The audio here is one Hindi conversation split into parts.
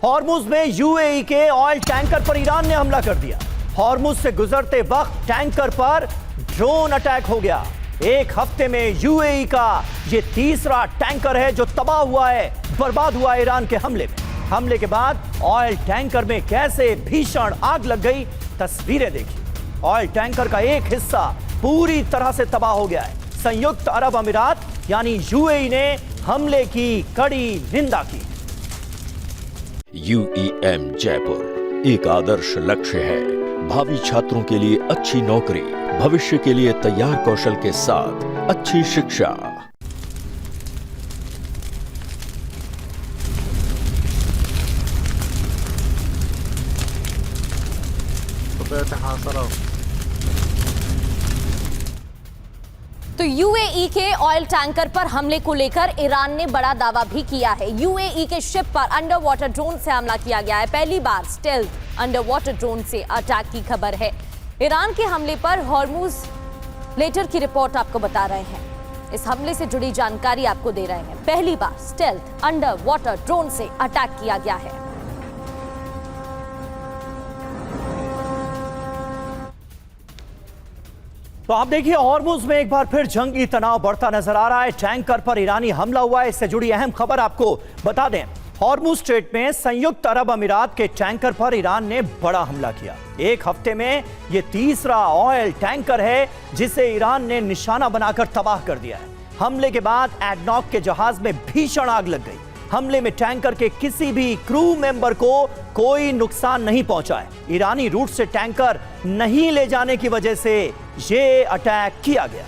हॉर्मुज में यूएई के ऑयल टैंकर पर ईरान ने हमला कर दिया। हॉर्मुज से गुजरते वक्त टैंकर पर ड्रोन अटैक हो गया। एक हफ्ते में यूएई का यह तीसरा टैंकर है जो तबाह हुआ है, बर्बाद हुआ ईरान के हमले में। हमले के बाद ऑयल टैंकर में कैसे भीषण आग लग गई, तस्वीरें देखिए। ऑयल टैंकर का एक हिस्सा पूरी तरह से तबाह हो गया है। संयुक्त अरब अमीरात यानी यूएई ने हमले की कड़ी निंदा की। UEM जयपुर एक आदर्श लक्ष्य है। भावी छात्रों के लिए अच्छी नौकरी, भविष्य के लिए तैयार कौशल के साथ अच्छी शिक्षा। तो यूएई के ऑयल टैंकर पर हमले को लेकर ईरान ने बड़ा दावा भी किया है। यूएई के शिप पर अंडर वाटर ड्रोन से हमला किया गया है। पहली बार स्टेल्थ अंडर वाटर ड्रोन से अटैक की खबर है। ईरान के हमले पर हॉर्मुज लेटर की रिपोर्ट आपको बता रहे हैं। इस हमले से जुड़ी जानकारी आपको दे रहे हैं। पहली बार स्टेल्थ अंडर वाटर ड्रोन से अटैक किया गया है। तो आप देखिए, हॉर्मुज में एक बार फिर जंगी तनाव बढ़ता नजर आ रहा है। टैंकर पर ईरानी हमला हुआ है। इससे जुड़ी अहम खबर आपको बता दें, हॉर्मुज स्ट्रेट में संयुक्त अरब अमीरात के टैंकर पर ईरान ने बड़ा हमला किया। एक हफ्ते में यह तीसरा ऑयल टैंकर है जिसे ईरान ने निशाना बनाकर तबाह कर दिया है। हमले के बाद एडनॉक के जहाज में भीषण आग लग गई। हमले में टैंकर के किसी भी क्रू मेंबर को कोई नुकसान नहीं पहुंचा है। ईरानी रूट से टैंकर नहीं ले जाने की वजह से ये अटैक किया गया।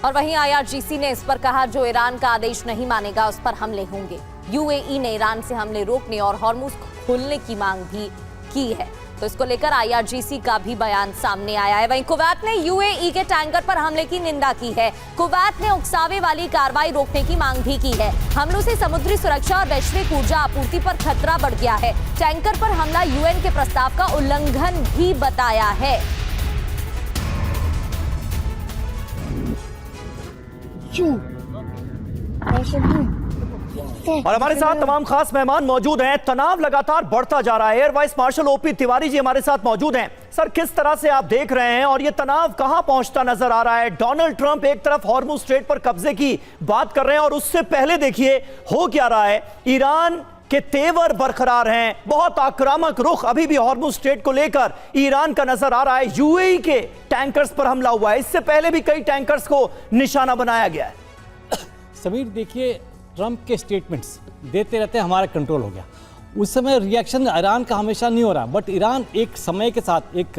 और वहीं आईआरजीसी ने इस पर कहा, जो ईरान का आदेश नहीं मानेगा उस पर हमले होंगे। यूएई ने ईरान से हमले रोकने और हॉर्मुज खोलने की मांग भी की है। तो इसको लेकर आईआरजीसी का भी बयान सामने आया है। वहीं कुवैत ने यूएई के टैंकर पर हमले की निंदा की है। कुवैत ने उकसावे वाली कार्रवाई रोकने की मांग भी की है। हमलों से समुद्री सुरक्षा और वैश्विक ऊर्जा आपूर्ति पर खतरा बढ़ गया है। टैंकर पर हमला यूएन के प्रस्ताव का उल्लंघन भी बताया है। और हमारे साथ तमाम खास मेहमान मौजूद हैं। तनाव लगातार बढ़ता जा रहा है। Air vice marshal OP Tiwari ji हमारे साथ मौजूद हैं। सर, किस तरह से आप देख रहे हैं और ये तनाव कहां पहुंचता नजर आ रहा है? डोनाल्ड ट्रंप एक तरफ हॉर्मुज स्ट्रेट पर कब्जे की बात कर रहे हैं और उससे पहले देखिए हो क्या रहा है। ईरान के तेवर बरकरार हैं। बहुत आक्रामक रुख अभी भी हॉर्मुज स्ट्रेट को लेकर ईरान का नजर आ रहा है। यूएई के टैंकर्स पर हमला हुआ है। इससे पहले भी कई टैंकर्स को निशाना बनाया गया है। समीर, देखिए, ट्रंप के स्टेटमेंट्स देते रहते हमारा कंट्रोल हो गया। उस समय रिएक्शन ईरान का हमेशा नहीं हो रहा, बट ईरान एक समय के साथ, एक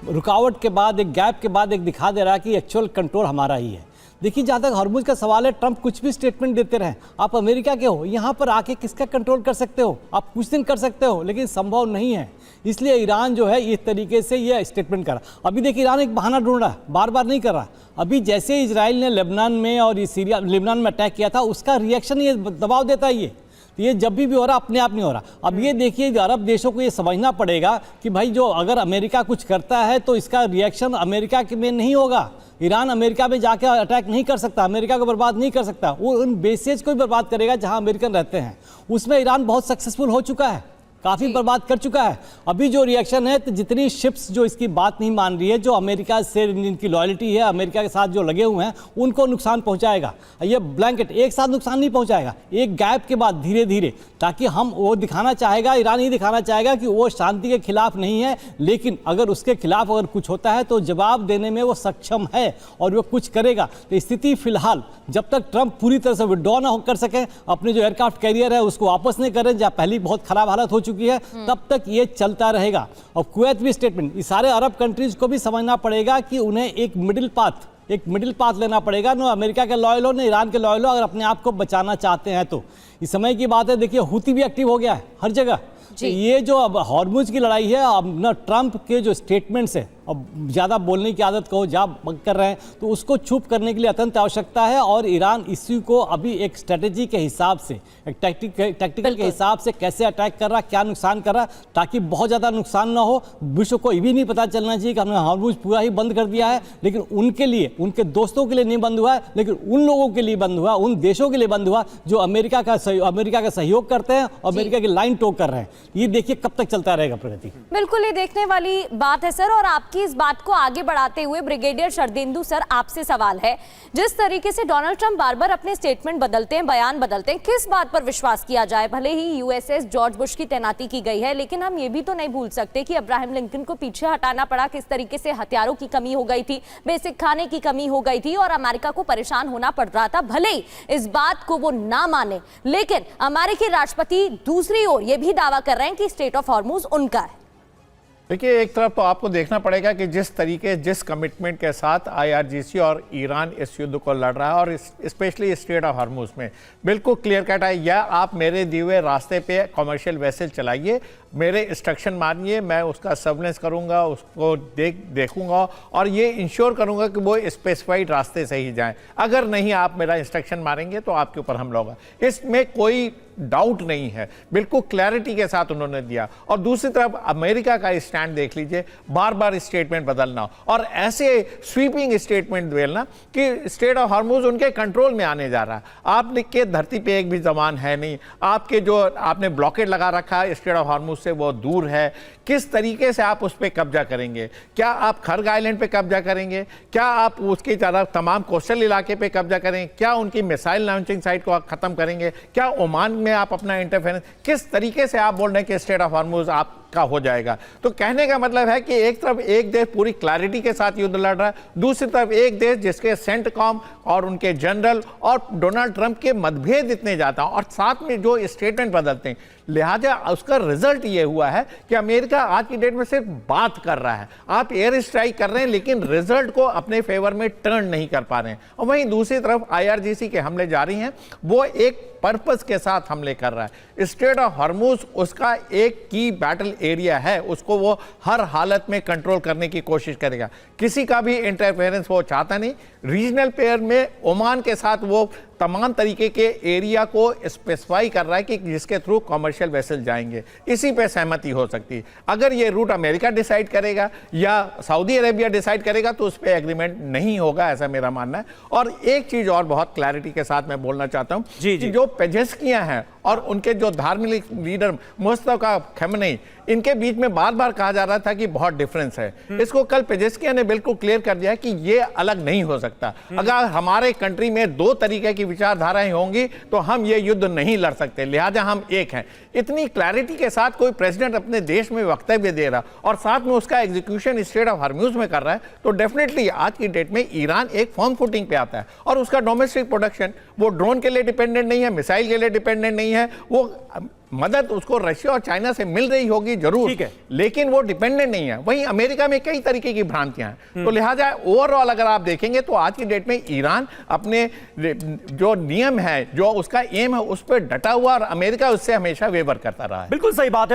रुकावट के बाद, एक गैप के बाद एक दिखा दे रहा है कि एक्चुअल कंट्रोल हमारा ही है। देखिए, जहाँ तक हॉर्मुज का सवाल है, ट्रंप कुछ भी स्टेटमेंट देते रहे। आप अमेरिका के हो, यहाँ पर आके किसका कंट्रोल कर सकते हो? आप कुछ दिन कर सकते हो, लेकिन संभव नहीं है। इसलिए ईरान जो है इस तरीके से ये स्टेटमेंट करा। अभी देखिए, ईरान एक बहाना ढूंढ रहा है, बार बार नहीं कर रहा। अभी जैसे इजराइल ने लेबनान में और लेबनान में अटैक किया था, उसका रिएक्शन ये दबाव देता है। ये जब भी हो रहा, अपने आप नहीं हो रहा। अब ये देखिए, अरब देशों को ये समझना पड़ेगा कि भाई, जो अगर अमेरिका कुछ करता है तो इसका रिएक्शन अमेरिका में नहीं होगा। ईरान अमेरिका में जाकर अटैक नहीं कर सकता, अमेरिका को बर्बाद नहीं कर सकता। वो उन बेसेज को ही बर्बाद करेगा जहां अमेरिकन रहते हैं। उसमें ईरान बहुत सक्सेसफुल हो चुका है, काफ़ी बर्बाद कर चुका है। अभी जो रिएक्शन है, तो जितनी शिप्स जो इसकी बात नहीं मान रही है, जो अमेरिका से जिनकी लॉयल्टी है, अमेरिका के साथ जो लगे हुए हैं, उनको नुकसान पहुंचाएगा। ये ब्लैंकेट एक साथ नुकसान नहीं पहुंचाएगा, एक गैप के बाद धीरे धीरे, ताकि हम वो दिखाना चाहेगा, ईरान ही दिखाना चाहेगा कि वो शांति के खिलाफ नहीं है, लेकिन अगर उसके खिलाफ अगर कुछ होता है तो जवाब देने में वो सक्षम है और वो कुछ करेगा। तो स्थिति फिलहाल जब तक ट्रंप पूरी तरह से विड्रॉ ना कर सके, अपने जो एयरक्राफ्ट कैरियर है उसको वापस नहीं करें, जहाँ पहली बहुत खराब हालत हो चुकी है, तब तक ये चलता रहेगा। और कुवैत भी स्टेटमेंट, इस सारे अरब कंट्रीज को भी समझना पड़ेगा कि उन्हें एक मिडिल पाथ लेना पड़ेगा। न अमेरिका के लॉयल हो, न ईरान के लॉयल हो, अगर अपने आप को बचाना चाहते हैं तो। इस समय की बात है, देखिए, हुती भी एक्टिव हो गया है हर जगह। जी। ये जो अब हॉर्मुज की लड़ाई है, अब ना ट्रंप के जो स्टेटमेंट्स है, अब ज़्यादा बोलने की आदत को जा कर रहे हैं, तो उसको चुप करने के लिए अत्यंत आवश्यकता है। और ईरान इसी को अभी एक स्ट्रेटेजी के हिसाब से, एक टैक्टिकल के हिसाब से कैसे अटैक कर रहा, क्या नुकसान कर रहा, ताकि बहुत ज़्यादा नुकसान ना हो। विश्व को ये भी नहीं पता चलना चाहिए कि हमने हॉर्मुज पूरा ही बंद कर दिया है। लेकिन उनके लिए, उनके दोस्तों के लिए नहीं बंद हुआ है, लेकिन उन लोगों के लिए बंद हुआ, उन देशों के लिए बंद हुआ जो अमेरिका का सहयोग करते हैं और अमेरिका की लाइन टोक कर रहे हैं। ये देखिए कब तक चलता रहेगा प्रगति। बिल्कुल, ये देखने वाली बात है सर। और आपकी इस बात को आगे बढ़ाते हुए ब्रिगेडियर शरदेंदु सर, आपसे सवाल है, जिस तरीके से डोनाल्ड ट्रंप बार बार अपने स्टेटमेंट बदलते हैं, बयान बदलते हैं, किस बात पर विश्वास किया जाए? भले ही यूएसएस जॉर्ज बुश की तैनाती की गई है, लेकिन हम ये भी तो नहीं भूल सकते कि अब्राहम लिंकन को पीछे हटाना पड़ा, किस तरीके से हथियारों की कमी हो गई थी, बेसिक खाने की कमी हो गई थी और अमेरिका को परेशान होना पड़ रहा था। भले ही इस बात को वो ना माने, लेकिन अमेरिकी राष्ट्रपति दूसरी ओर ये भी दावा कर रहे हैं कि स्टेट ऑफ हॉर्मुज उनका है। देखिए, एक तरफ तो आपको देखना पड़ेगा कि जिस कमिटमेंट के साथ आईआरजीसी और ईरान इस युद्ध को लड़ रहा है, और स्पेशली स्ट्रेट ऑफ हॉर्मुज में बिल्कुल क्लियर कट है, या आप मेरे दिए हुए रास्ते पे कमर्शियल वेसल चलाइए, मेरे इंस्ट्रक्शन मानिए, मैं उसका सर्वेलेंस करूंगा, उसको देखूंगा और ये इंश्योर करूंगा कि वो स्पेसिफाइड रास्ते से ही जाएं। अगर नहीं आप मेरा इंस्ट्रक्शन मारेंगे तो आपके ऊपर हमला होगा। इसमें कोई डाउट नहीं है, बिल्कुल क्लैरिटी के साथ उन्होंने दिया। और दूसरी तरफ अमेरिका का स्टैंड देख लीजिए, बार बार स्टेटमेंट बदलना और ऐसे स्वीपिंग स्टेटमेंट देना कि स्टेट ऑफ हॉर्मुज उनके कंट्रोल में आने जा रहा है। आपके धरती पे एक भी जमान है नहीं, आपके जो आपने ब्लॉकेट लगा रखा है स्टेट ऑफ हॉर्मुज से वो दूर है। किस तरीके से आप उस पर कब्जा करेंगे? क्या आप खर्ग आइलैंड पे कब्जा करेंगे? क्या आप उसकी तमाम कोस्टल इलाके पे कब्जा करेंगे? क्या उनकी मिसाइल लॉन्चिंग साइट को खत्म करेंगे? क्या ओमान में आप अपना इंटरफेरेंस, किस तरीके से आप बोल रहे हैं कि स्टेट ऑफ हॉर्मुज आपका हो जाएगा? तो कहने का मतलब है कि एक तरफ एक देश पूरी क्लैरिटी के साथ युद्ध लड़ रहा है, दूसरी तरफ एक देश जिसके सेंटकॉम और उनके जनरल और डोनाल्ड ट्रंप के मतभेद इतने ज्यादा और साथ में जो स्टेटमेंट बदलते हैं, लिहाजा उसका रिजल्ट ये हुआ है कि अमेरिका आज की डेट में सिर्फ बात कर रहा है। आप एयर स्ट्राइक कर रहे हैं लेकिन रिजल्ट को अपने फेवर में टर्न नहीं कर पा रहे हैं। और वहीं दूसरी तरफ आईआरजीसी के हमले जारी हैं, वो एक पर्पस के साथ हमले कर रहा है। स्ट्रेट ऑफ हॉर्मुज उसका एक की बैटल एरिया है, उसको वो हर हालत में कंट्रोल करने की कोशिश करेगा। किसी का भी इंटरफेरेंस वो चाहता नहीं। रीजनल पेयर में ओमान के साथ वो तमाम तरीके के एरिया को स्पेसिफाई कर रहा है कि जिसके थ्रू कमर्शियल वेसल जाएंगे, इसी पे सहमति हो सकती है। अगर ये रूट अमेरिका डिसाइड करेगा या सऊदी अरेबिया डिसाइड करेगा तो उस पर एग्रीमेंट नहीं होगा, ऐसा मेरा मानना है। और एक चीज और बहुत क्लैरिटी के साथ मैं बोलना चाहता हूं कि जो पेजेस्कियां हैं और उनके जो धार्मिक लीडर मुस्तफा खमेनी, इनके बीच में बार बार कहा जा रहा था कि बहुत डिफरेंस है। इसको कल पेजेस्किया ने बिल्कुल क्लियर कर दिया कि ये अलग नहीं हो सकता। अगर हमारे कंट्री में दो तरीके की विचारधाराएं होंगी तो हम ये युद्ध नहीं लड़ सकते, लिहाजा हम एक हैं। इतनी क्लैरिटी के साथ कोई प्रेसिडेंट अपने देश में वक्तव्य दे रहा और साथ में उसका एग्जीक्यूशन स्टेट ऑफ हॉर्मुज में कर रहा है, तो डेफिनेटली आज की डेट में ईरान एक फर्म फुटिंग पे आता है। और उसका डोमेस्टिक प्रोडक्शन वो ड्रोन के लिए डिपेंडेंट नहीं है, मिसाइल के लिए डिपेंडेंट नहीं है। वो मदद उसको रशिया और चाइना से मिल रही होगी जरूर, ठीक है, लेकिन वो डिपेंडेंट नहीं है। वहीं अमेरिका में कई तरीके की भ्रांतियां हैं। तो लिहाजा ओवरऑल अगर आप देखेंगे तो आज की डेट में ईरान अपने जो नियम है, जो उसका एम है, उस पर डटा हुआ और अमेरिका उससे हमेशा वेवर करता रहा है। बिल्कुल सही बात है।